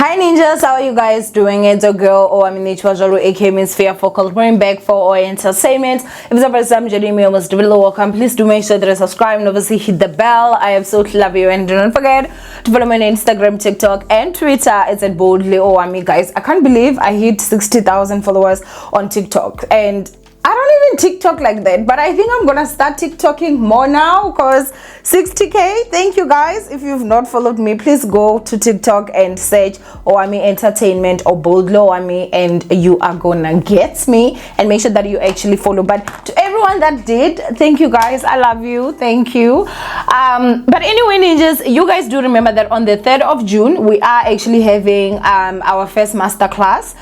Hi ninjas, how are you guys doing? It's your girl Owamie, aka Miss Fear Focal, bring back for our entertainment. If it's the first time joining me, almost really welcome. Please do make sure that you subscribe and obviously hit the bell. I absolutely love you, and do not forget to follow me on Instagram, TikTok, and Twitter. It's at boldly Owamie, guys. I can't believe I hit 60,000 followers on TikTok, and I don't even TikTok like that, but I think I'm gonna start TikToking more now because 60k. Thank you guys. If you've not followed me, please go to TikTok and search Owamie Entertainment or Boldly Owamie, and you are gonna get me. And make sure that you actually follow. But to everyone that did, thank you guys. I love you. Thank you. But anyway, ninjas, you guys do remember that on the 3rd of June we are actually having our first masterclass.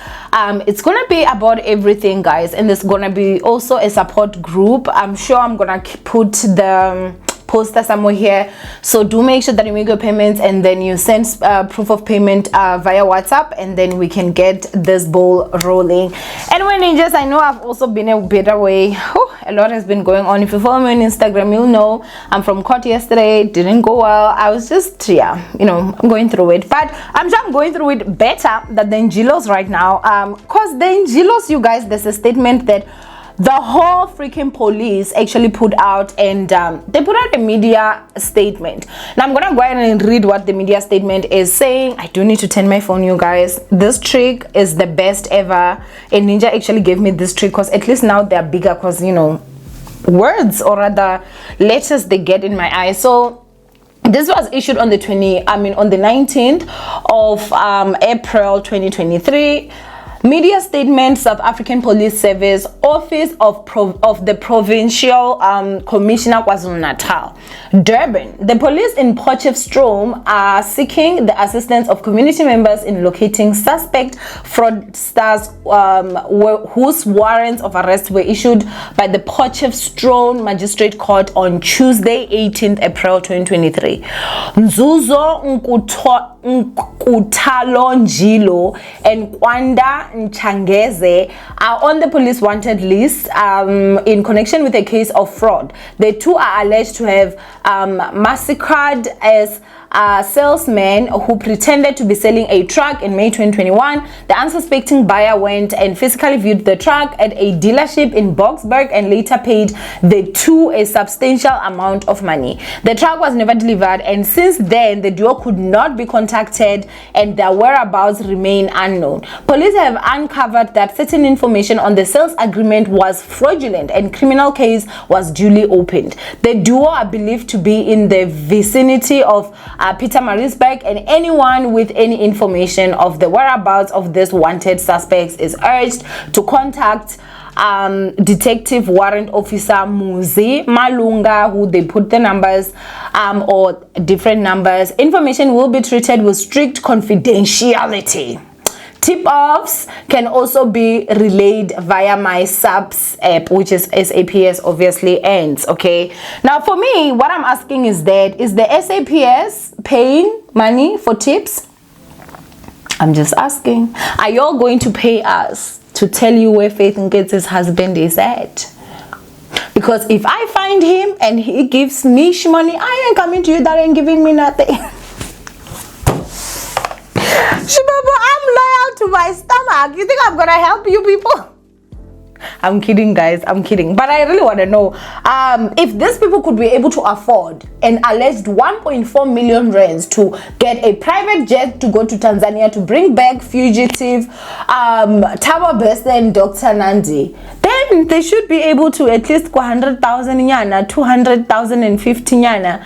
It's gonna be about everything, guys, and there's gonna be also a support group. I'm sure I'm gonna put the poster somewhere here, so do make sure that you make your payments and then you send proof of payment via WhatsApp, and then we can get this ball rolling. Anyway, ninjas, I know I've also been a bit away. A lot has been going on. If you follow me on Instagram, you'll know I'm from court yesterday. Didn't go well. I was just, yeah, you know, I'm going through it, but I'm sure I'm going through it better than the Njilos right now. Cause the Njilos, you guys, there's a statement that the whole freaking police actually put out, and they put out a media statement. Now I'm gonna go ahead and read what the media statement is saying. I do need to turn my phone, you guys. This trick is the best ever, and Ninja actually gave me this trick because at least now they're bigger, because you know, words or rather letters they get in my eyes. So this was issued on the 19th of April 2023. Media statement: South African Police Service, Office of the Provincial Commissioner, KwaZulu-Natal, Durban. The police in Potchefstroom are seeking the assistance of community members in locating suspect fraudsters whose warrants of arrest were issued by the Potchefstroom Magistrate Court on Tuesday, 18th April 2023. Nzuzo Nkutalo Njilo and Kwanda Nchangeze are on the police wanted list in connection with a case of fraud. The two are alleged to have massacred as salesman who pretended to be selling a truck in May 2021. The unsuspecting buyer went and physically viewed the truck at a dealership in Boksburg and later paid the two a substantial amount of money. The truck was never delivered, and since then the duo could not be contacted and their whereabouts remain unknown. Police have uncovered that certain information on the sales agreement was fraudulent and criminal case was duly opened. The duo are believed to be in the vicinity of Pietermaritzburg, and anyone with any information of the whereabouts of this wanted suspects is urged to contact Detective Warrant Officer Muzi Malunga, who they put the numbers or different numbers. Information will be treated with strict confidentiality. Tip-offs can also be relayed via my SAPS app, which is SAPS obviously ends. Okay, now for me, what I'm asking is that, is the SAPS paying money for tips? I'm just asking. Are y'all going to pay us to tell you where Faith Nketsi's husband is at? Because if I find him and he gives me money, I ain't coming to you that ain't giving me nothing. Shibaba, I'm loyal to my stomach. You think I'm gonna help you people? I'm kidding, guys. I'm kidding. But I really want to know if these people could be able to afford an alleged 1.4 million rands to get a private jet to go to Tanzania to bring back fugitive Taba Best and Dr. Nandi. Then they should be able to at least 100,000 yana, 200,050 yana.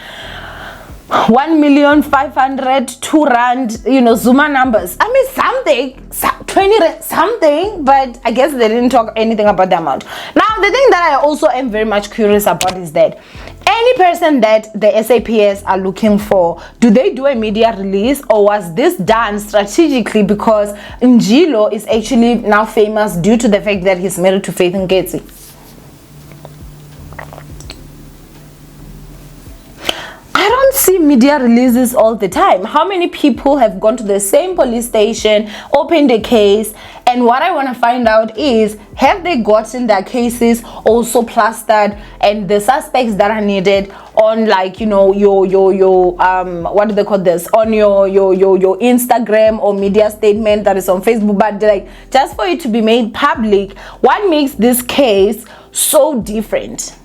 1,500,000, 2 rand, you know, Zuma numbers. I mean, something, 20 something, but I guess they didn't talk anything about the amount. Now, the thing that I also am very much curious about is that any person that the SAPS are looking for, do they do a media release, or was this done strategically because Njilo is actually now famous due to the fact that he's married to Faith Nketsi? I don't see see media releases all the time. How many people have gone to the same police station, opened a case, and what I want to find out is, have they gotten their cases also plastered and the suspects that are needed on, like, you know, your what do they call this, on your Instagram or media statement that is on Facebook, but like, just for it to be made public. What makes this case so different?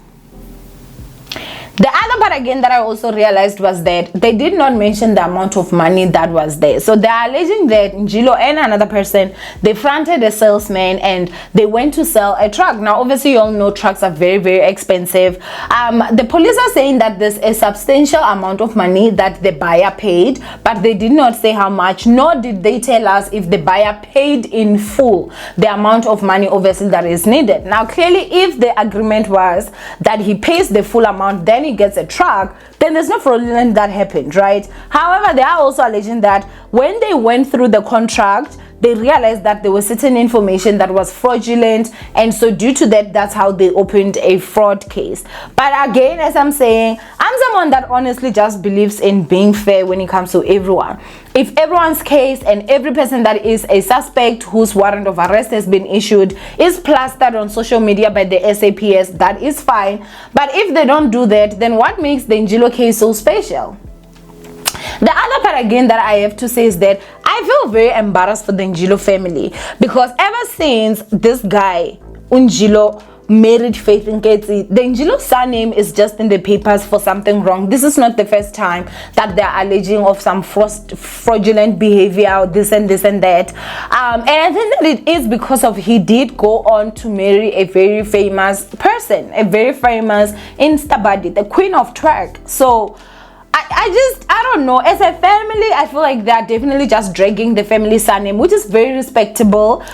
The other part again that I also realized was that they did not mention the amount of money that was there. So they are alleging that Njilo and another person, they fronted a salesman and they went to sell a truck. Now obviously you all know trucks are very, very expensive. The police are saying that there's a substantial amount of money that the buyer paid, but they did not say how much, nor did they tell us if the buyer paid in full the amount of money obviously that is needed. Now clearly, if the agreement was that he pays the full amount, then he gets a truck, then there's no fraudulent that happened, right? However, they are also alleging that when they went through the contract, they realized that there was certain information that was fraudulent, and so due to that, that's how they opened a fraud case. But again, as I'm saying, I'm someone that honestly just believes in being fair when it comes to everyone. If everyone's case and every person that is a suspect whose warrant of arrest has been issued is plastered on social media by the SAPS, that is fine. But if they don't do that, then what makes the Njilo case so special? The other part again that I have to say is that I feel very embarrassed for the Njilo family, because ever since this guy Njilo married Faith Nketsi, the Njilo surname is just in the papers for something wrong. This is not the first time that they are alleging of some fraudulent behavior, this and that. And I think that it is because of he did go on to marry a very famous person, a very famous Insta body, the queen of twerk. So I don't know, as a family, I feel like they're definitely just dragging the family surname, which is very respectable,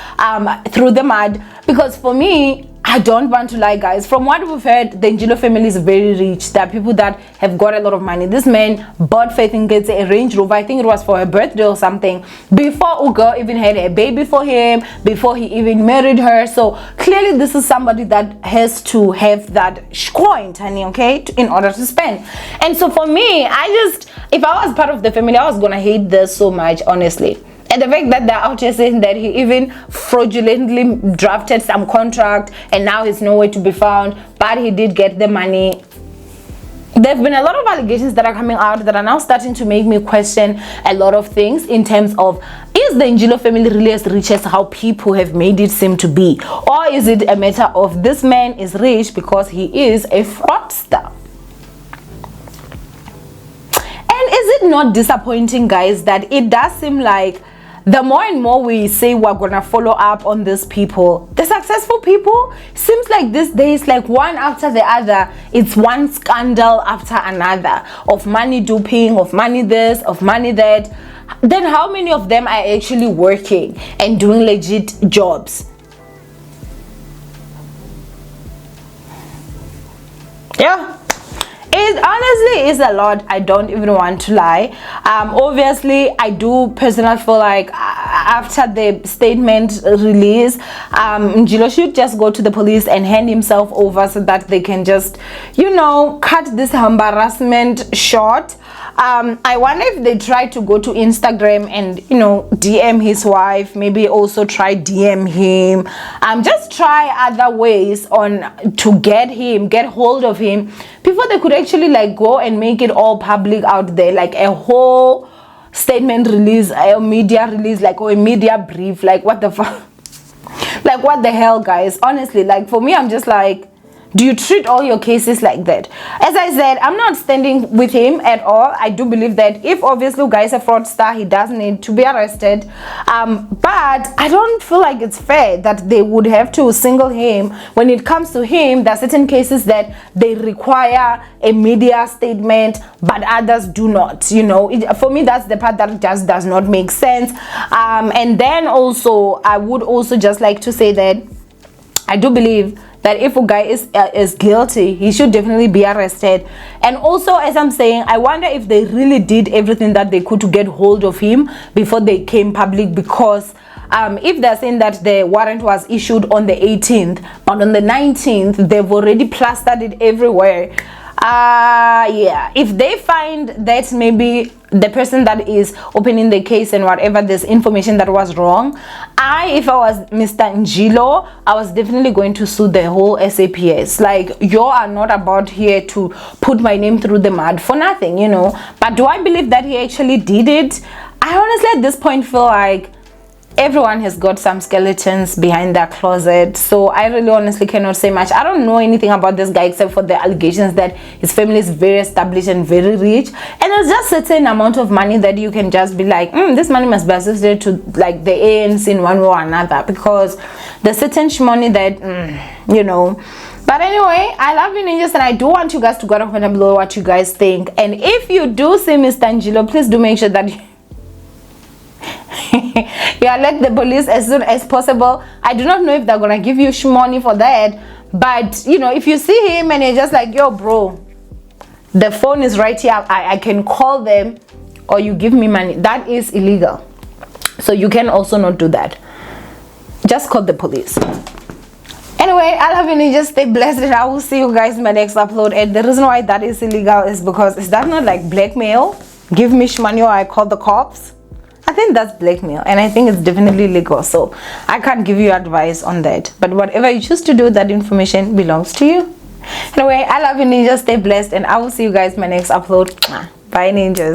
through the mud. Because for me, I don't want to lie, guys, from what we've heard, the Njilo family is very rich. There are people that have got a lot of money. This man bought Faith Nketsi a Range Rover, I think it was for her birthday or something, before Ugo even had a baby for him, before he even married her. So clearly this is somebody that has to have that coin, honey, okay, in order to spend. And so for me, if I was part of the family, I was gonna hate this so much, honestly. And the fact that they're out here saying that he even fraudulently drafted some contract and now he's nowhere to be found, but he did get the money. There have been a lot of allegations that are coming out that are now starting to make me question a lot of things in terms of, is the Njilo family really as rich as how people have made it seem to be? Or is it a matter of this man is rich because he is a fraudster? And is it not disappointing, guys, that it does seem like the more and more we say we're gonna follow up on these people, the successful people, seems like these days, like one after the other, it's one scandal after another of money duping, of money this, of money that. Then how many of them are actually working and doing legit jobs? Yeah. It honestly is a lot. I don't even want to lie. Obviously, I do personally feel like after the statement release, Njilo should just go to the police and hand himself over so that they can just, you know, cut this embarrassment short. I wonder if they try to go to Instagram and, you know, DM his wife, maybe also try DM him, just try other ways to get hold of him before they could actually like go and make it all public out there, like a whole statement release, a media release, like, or a media brief. Like, what the fuck? Like, what the hell, guys? Honestly, like, for me, I'm just like, do you treat all your cases like that? As I said, I'm not standing with him at all. I do believe that if obviously guy is a fraudster, he does need to be arrested. But I don't feel like it's fair that they would have to single him. When it comes to him, there are certain cases that they require a media statement, but others do not. You know, for me, that's the part that just does not make sense. And then also, I would also just like to say that I do believe that if a guy is guilty, he should definitely be arrested. And also, as I'm saying, I wonder if they really did everything that they could to get hold of him before they came public, because if they're saying that the warrant was issued on the 18th, but on the 19th they've already plastered it everywhere, yeah, if they find that maybe the person that is opening the case and whatever, there's information that was wrong, if I was Mr. Njilo, I was definitely going to sue the whole SAPS. Like, you are not about here to put my name through the mud for nothing, you know. But do I believe that he actually did it? I honestly at this point feel like everyone has got some skeletons behind their closet, so I really honestly cannot say much. I don't know anything about this guy except for the allegations that his family is very established and very rich, and there's just a certain amount of money that you can just be like, this money must be associated to like the ANC in one way or another, because there's certain money that you know. But anyway, I love you ninjas, and I do want you guys to go down comment below what you guys think. And if you do see Mr. Njilo, please do make sure that you alert the police as soon as possible. I do not know if they're gonna give you money for that, but you know, if you see him and you're just like, yo bro, the phone is right here, I can call them, or you give me money, that is illegal. So you can also not do that. Just call the police. Anyway, I love you ninjas, stay blessed, and I will see you guys in my next upload. And the reason why that is illegal is because, is that not like blackmail? Give me money or I call the cops? I think that's blackmail, and I think it's definitely legal, so I can't give you advice on that. But whatever you choose to do, that information belongs to you. Anyway, I love you ninjas, stay blessed, and I will see you guys in my next upload. Bye ninjas.